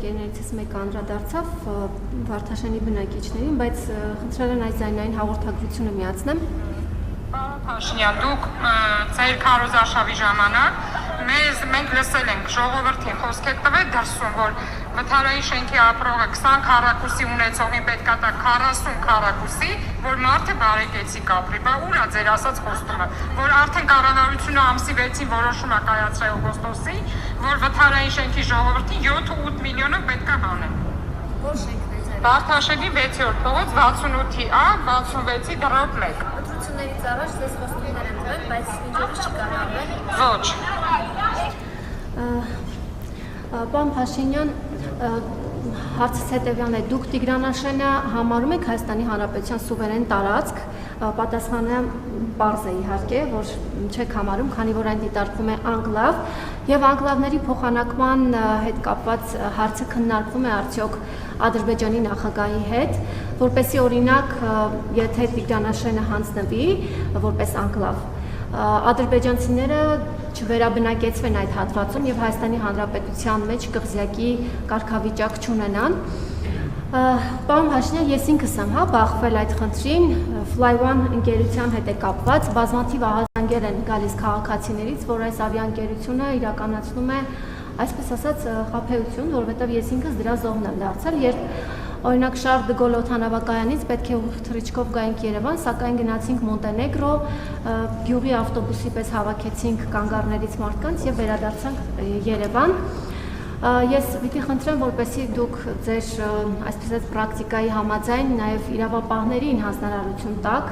ընկերներիցս մեկը անդրադարձավ Վարդաշենի բնակիչներին, բայց խնդրել են այս ձայնային հաղորդագրությունը միացնեմ։ Պարոն Փաշինյան, դուք ձեր քարոզարշավի ժամանակ մենք լսել ենք ժողովրդին խոսք եք տվել դրսում, որ Վթարային շենքի ապրողը 20 քառակուսի ունեցողին պետք է տա 40 քառակուսի, որ մարդը բարեկեցիկ ապրի։ Բա ուր է ձեր ասած խոստումը, որ արդեն կառավարությունը ամսի 6-ին որոշում է կայացրել օգոստոսին, որ Վթարային շենքի ժողովրդին 7-8 միլիոնով պետք է հանեն։ Որ շենքն է ձեր։ Վարդաշենի 6-րդ փողոց 68-ի A, 66-ի դրոտ 1։ Ընտրություններից առաջ ձեզ խոստումներ են տվել, բայց ինչպես չկարողացել։ Ոչ։ Պարոն Փաշինյան, հարցս հետևյալն է, դուք Տիգրանաշենը համարում եք Հայաստանի Հանրապետության սուվերեն տարածք, պատասխանը պարզ է իհարկե, որ չեք համարում, քանի որ այն դիտարկվում է անկլավ, եւ անկլավների փոխանակման հետ կապված հարցը քննարկվում է արդյոք Ադրբեջանի նախագահի հետ, որպեսզի օրինակ, եթե Տիգրանաշենը հանձնվի որպես անկլավ, ադրբեջանցիները չվերաբնակեցվեն այդ հատվածում եւ Հայաստանի Հանրապետության մեջ կղզյակի կարգավիճակ չունենան։ Պարոն Փաշինյան, ես ինքս եմ բախվել այդ խնդրին, Fly One ընկերության հետ է կապված, բազմաթիվ ահազանգեր են գալիս քաղաքացիներից, որ այս ավիաընկերությունը իրականացնում է, այսպես ասած, խաբեություն, որովհետեւ ես ինքս դրա զոհն եմ դարձել, երբ օրինակ Շարլ դե Գոլ օդանավակայանից պետք է թռիչքով գայինք Երևան, սակայն գնացինք Մոնտենեգրո, գյուղի ավտոբուսի պես հավաքեցինք կանգառներից մարդկանց եւ վերադարձանք Երևան։ Ես պիտի խնդրեմ, որպեսզի դուք ձեր այսպես ասած պրակտիկայի համաձայն նաեւ իրավապահներին հանձնարարություն տաք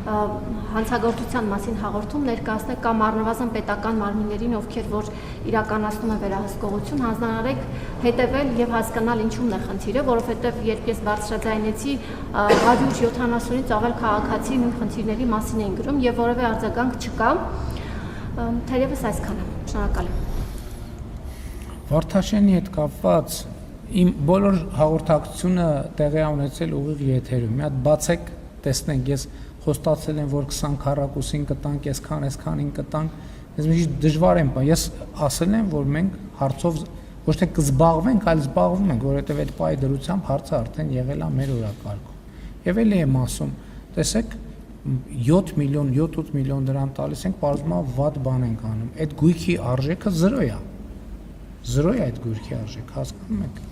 հանցագործության մասին հաղորդում ներկայացնեք կամ առնվազն պետական մարմիններին, ովքեր որ իրականացնում են վերահսկողություն, հանձնարարեք հետևել եւ հասկանալ ինչումն է խնդիրը, որովհետեւ երբ ես բարձրաձայնեցի 170-ից ավել քաղաքացի նույն խնդիրների մասին էին գրում եւ որևէ արձագանք չկա, թերևս այսքանը։ Շնորհակալ եմ։ Վարդաշենի հետ կապված իմ բոլոր հաղորդակցությունը տեղի ունեցել ուղիղ եթերում։ Մի հատ բացեք, տեսնենք, ես խոստացել եմ, որ 20 քառակուսին կտանք, այսքանին կտանք, ես մի քիչ դժվար եմ, ես ասել եմ, որ մենք հարցով ոչ թե կզբաղվենք, այլ զբաղվում ենք, որովհետև այդ պայի դրությամբ հարցը արդեն եղել է մեր օրակարգում։ Եվ էլի եմ ասում, տեսեք, 7 միլիոն, 7-8 միլիոն դրամ տալիս ենք, պարզվում է վատ բան ենք անում։ Այդ գույքի արժեքը 0 է։ 0 է այդ գույքի արժեքը, հասկանում եք։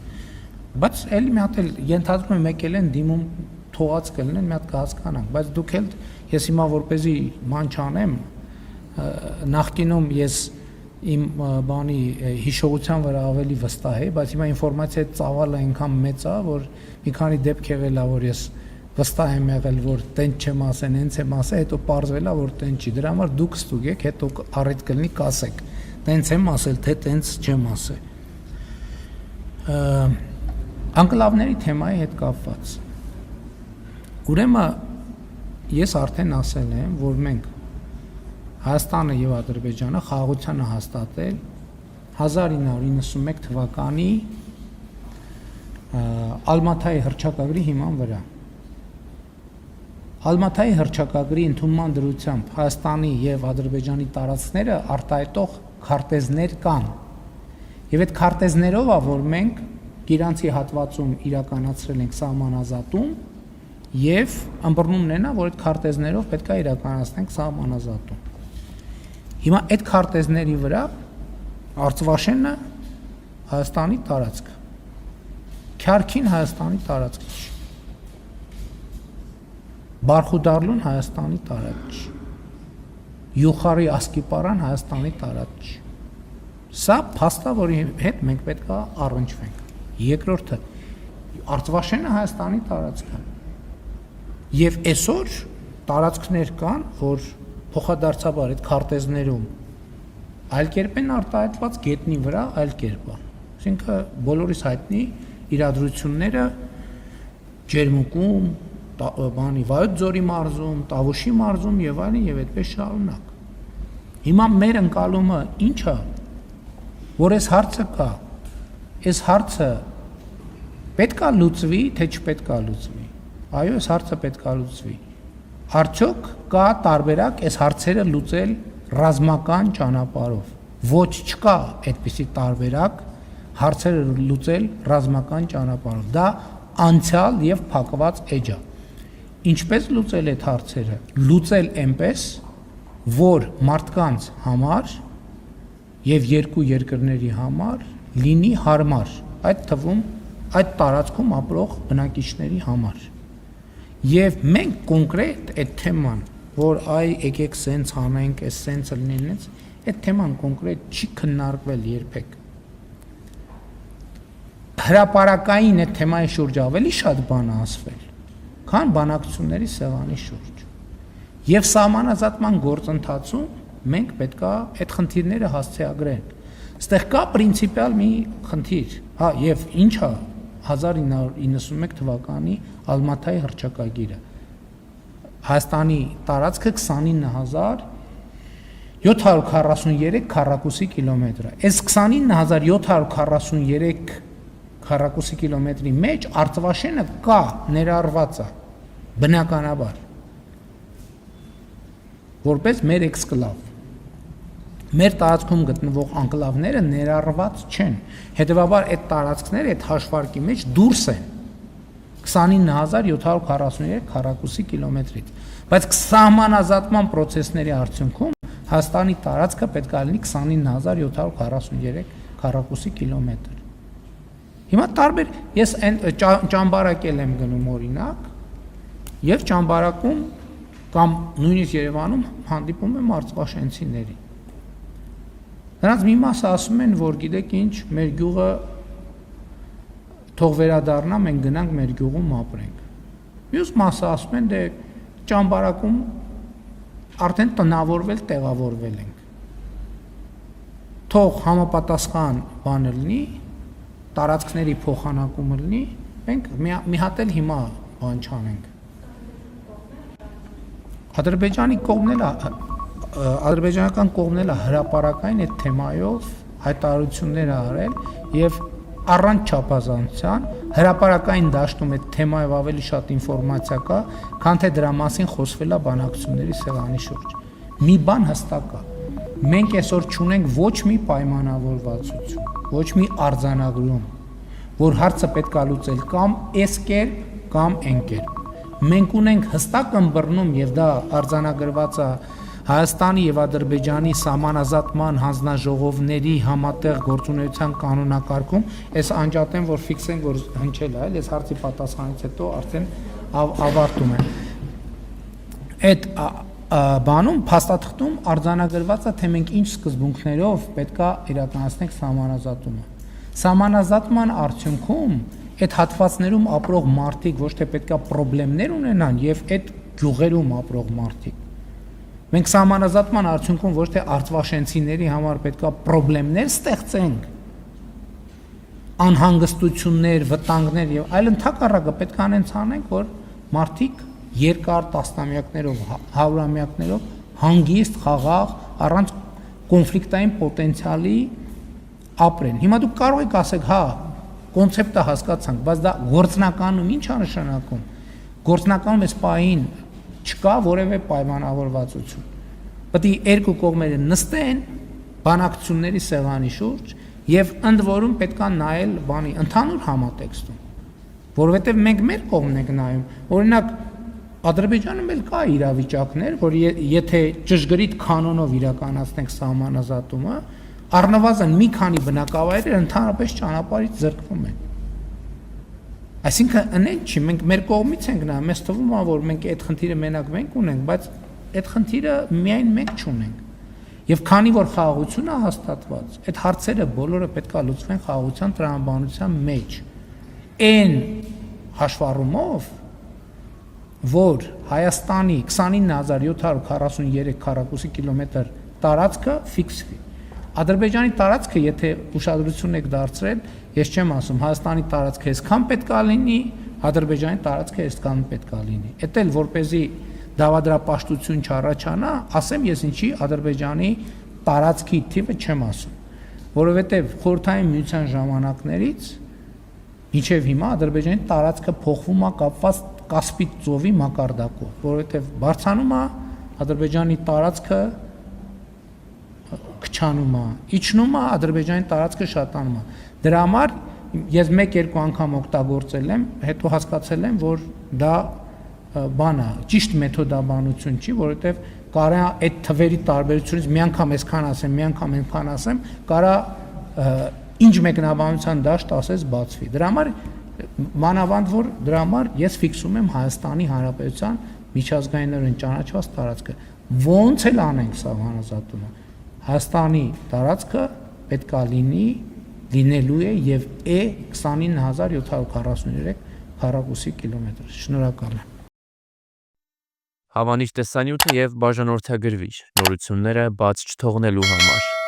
Բայց էլի մի հատ էլ ենթադրում եմ եկել են դիմում թողած կլինեն, մի հատ կհասկանանք, բայց դուք էլ ես հիմա որպեսզի ման չանեմ, նախկինում ես իմ բանի հիշողության վրա ավելի վստահ էի, բայց հիմա ինֆորմացիայի ծավալը այնքան մեծ է, որ մի քանի դեպք եղել է, որ ես վստահ եմ եղել, որ տենց չեմ ասեն, հենց եմ ասել, հետո պարզվել է, որ տենց չի։ Դրա համար դուք ստուգեք, հետո առիթ կլինի կասեք, տենց եմ ասել, թե տենց չեմ ասել։ Անկլավների թեմայի հետ կապված։ Ուրեմն ես արդեն ասել եմ, որ մենք Հայաստանը եւ Ադրբեջանը խաղաղությանը հաստատել 1991 թվականի Ալմաթայի հռչակագրի հիման վրա։ Ալմաթայի հռչակագրի ընդունման դրությամբ Հայաստանի եւ Ադրբեջանի տարածքները արտահայտող քարտեզներ կան։ Եվ այդ քարտեզներով է, որ մենք Գիրանցի հատվածում իրականացրել ենք սահմանազատում եւ ըմբռնումն է նա, որ այդ քարտեզներով պետք է իրականացնենք սահմանազատում։ Հիմա այդ քարտեզների վրա Արցվաշենը Հայաստանի տարածքը, Քյարքին Հայաստանի տարածքը չի, Բարխուդարլուն Հայաստանի տարածք չի, Յուխարի Ասկիպարան Հայաստանի տարածք չի։ Սա փաստ է, որի հետ մենք պետք է առնչվենք։ Երկրորդը Արցվաշենը Հայաստանի տարածքը։ Եվ այսօր տարածքներ կան, որ փոխադարձաբար այդ քարտեզներում այլ կերպ են արտահայտված, գետնի վրա այլ կերպ է։ Այսինքն բոլորիս հայտնի իրադրությունները Ջերմուկում, բանի Վայոց ձորի մարզում, Տավուշի մարզում եւ այլն եւ այդպես շարունակ։ Հիմա մեր ընկալումը ի՞նչ է, որ այս հարցը կա։ Այս հարցը պետք է լուծվի, թե չպետք է լուծվի։ Այո, այս հարցը պետք է լուծվի։ Արդյոք կա տարբերակ այս հարցերը լուծել ռազմական ճանապարհով։ Ոչ, չկա այդպիսի տարբերակ հարցերը լուծել ռազմական ճանապարհով։ Դա անցյալ եւ փակված էջ է։ Ինչպես լուծել այդ հարցերը։ Լուծել այնպես, որ մարդկանց համար եւ երկու երկրների համար լինի հարմար, այդ թվում այդ տարածքում ապրող բնակիչների համար։ Եվ մենք կոնկրետ այդ թեման, որ եկեք սենց անենք, այս սենցը լինի, այդ թեման կոնկրետ չի քննարկվել երբեք։ Հրապարակային այդ թեմայի շուրջ ավելի շատ բան է ասվել, քան բանակցությունների սեղանի շուրջ։ Եվ սահմանազատման գործընթացում մենք պետք է այդ խնդիրները հասցեագրենք։ Այստեղ կա պրինցիպիալ մի խնդիր, հա, եւ ինչ է 1991 թվականի Ալմաթայի հռչակագիրը։ Հայաստանի տարածքը 29743 քառակուսի կիլոմետր է։ Այս 29743 քառակուսի կիլոմետրի մեջ Արցվաշենը կա, ներառված է, բնականաբար, որպես մեր էքսկլավ։ Մեր տարածքում գտնվող անկլավները ներառված չեն, հետևաբար այդ տարածքները այդ հաշվարկի մեջ դուրս են 29743 քառակուսի կիլոմետրից, բայց սահմանազատման process-ների արդյունքում Հայաստանի տարածքը պետք է լինի 29743 քառակուսի կիլոմետր։ Հիմա տարբեր, ես ճամբարակել եմ գնում օրինակ, եւ ճամբարակում կամ նույնիսկ Երևանում հանդիպում եմ արցվաշենցիների։ Նրանց մի մասը ասում են, որ գիտեք ինչ, մեր գյուղը թող վերադառնա, մենք գնանք մեր գյուղում ապրենք։ Մյուս մասը ասում են, դե ճամբարակում արդեն տնավորվել, տեղավորվել ենք։ Թող համապատասխան բանը լինի, տարածքների փոխանակումը լինի, մենք մի հատ էլ հիմա բան չանենք։ Ադրբեջանական կողմն էլ հրապարակային այդ թեմայով հայտարարություններ արել եւ առանց չափազանցության հրապարակային դաշտում այդ թեմայով ավելի շատ ինֆորմացիա կա, քան թե դրա մասին խոսվել է բանակցությունների սեղանի շուրջ։ Մի բան հստակ է։ Մենք այսօր չունենք ոչ մի պայմանավորվածություն, ոչ մի արձանագրում, որ հարցը պետք է լուծել կամ այս կերպ կամ այն կերպ։ Մենք ունենք հստակ ըմբռնում եւ դա արձանագրված է Հայաստանի եւ Ադրբեջանի սահմանազատման հանձնաժողովների համատեղ գործունեության կանոնակարգում, այս անջատեմ, որ ֆիքսենք, որ հնչել է, այս հարցի պատասխանից հետո արդեն ավարտում է։ Այդ բանում փաստաթղթում արձանագրված է, թե մենք ինչ սկզբունքներով պետք է իրականացնենք սահմանազատումը։ Սահմանազատման արդյունքում այդ հատվածներում ապրող մարդիկ ոչ թե պետք է խնդիրներ ունենան եւ այդ գյուղերում ապրող մարդիկ։ Մենք սահմանազատման արդյունքում ոչ թե արցվաշենցիների համար պետք է խնդիրներ ստեղծենք, անհանգստություններ, վտանգներ եւ այլ ընդհակառակը պետք է անենք, որ մարդիկ երկար տասնամյակներով, հարյուրամյակներով հանգիստ, խաղաղ, առանց կոնֆլիկտային պոտենցիալի ապրեն։ Հիմա դուք կարող եք ասեք, հա, կոնցեպտը հասկացանք, բայց դա գործնականում ինչ է նշանակում։ Գործնականում այս պահին չկա որևէ պայմանավորվածություն։ Պետք է երկու կողմերը նստեն բանակցությունների սեղանի շուրջ եւ ընդ որում պետք է նայել բանի ընդհանուր համատեքստում, որովհետեւ մենք մեր կողմն ենք նայում։ Օրինակ Ադրբեջանում էլ կա իրավիճակներ, որ եթե ճշգրիտ կանոնով իրականացնենք սահմանազատումը, առնվազն մի քանի բնակավայրեր ընդհանրապես ճանապարհից զրկվում են։ Այսինքն ընեն չի, մենք մեր կողմից ենք նայում, մեզ թվում է, որ մենք այդ խնդիրը մենակ մենք ունենք, բայց այդ խնդիրը միայն մենք չունենք։ Եվ քանի որ խաղաղություն է հաստատված, այդ հարցերը բոլորը պետք է լուծվեն խաղաղության տրամաբանության մեջ։ Այն հաշվառումով, որ Հայաստանի 29743 քառակուսի կիլոմետր տարածքը ֆիքսվի։ Ադրբեջանի տարածքը, եթե ուշադրություն եք դարձրել, ես չեմ ասում, Հայաստանի տարածքը այսքան պետք է լինի, Ադրբեջանի տարածքը այսքան պետք է լինի։ Էդ էլ որպեսզի դավադրապաշտություն չառաջանա, ասեմ ես ինչի Ադրբեջանի տարածքի թիվը չեմ ասում, որովհետև խորհրդային միության ժամանակներից մինչև հիմա Ադրբեջանի տարածքը փոխվում է կապված Կասպից ծովի մակարդակով, որովհետև բարձրանում է Ադրբեջանի տարածքը քչանում αυξանում է, իջնում է, Ադրբեջանի տարածքը շատանում է։ Դրա համար ես 1-2 անգամ օգտագործել եմ, հետո հասկացել եմ, որ դա բան է, ճիշտ մեթոդաբանություն չի, որովհետև կարա այդ թվերի տարբերությունից մի անգամ այսքան ասեմ, մի անգամ այնքան ասեմ, կարա ինչ մեկնաբանության դաշտ ասես բացվի։ Դրա համար մանավանդ որ դրա համար ես ֆիքսում եմ Հայաստանի Հանրապետության միջազգայինորեն ճանաչված տարածքը։ Ոնց էլ անենք սա հանրազատումը։ Հայաստանի տարածքը պետք է լինելու է եւ է 29743 քառակուսի կիլոմետր։ Շնորհակալ եմ։ Հավանիչ տեսանյութը եւ բաժանորդագրվիչ նորությունները բաց չթողնելու համար։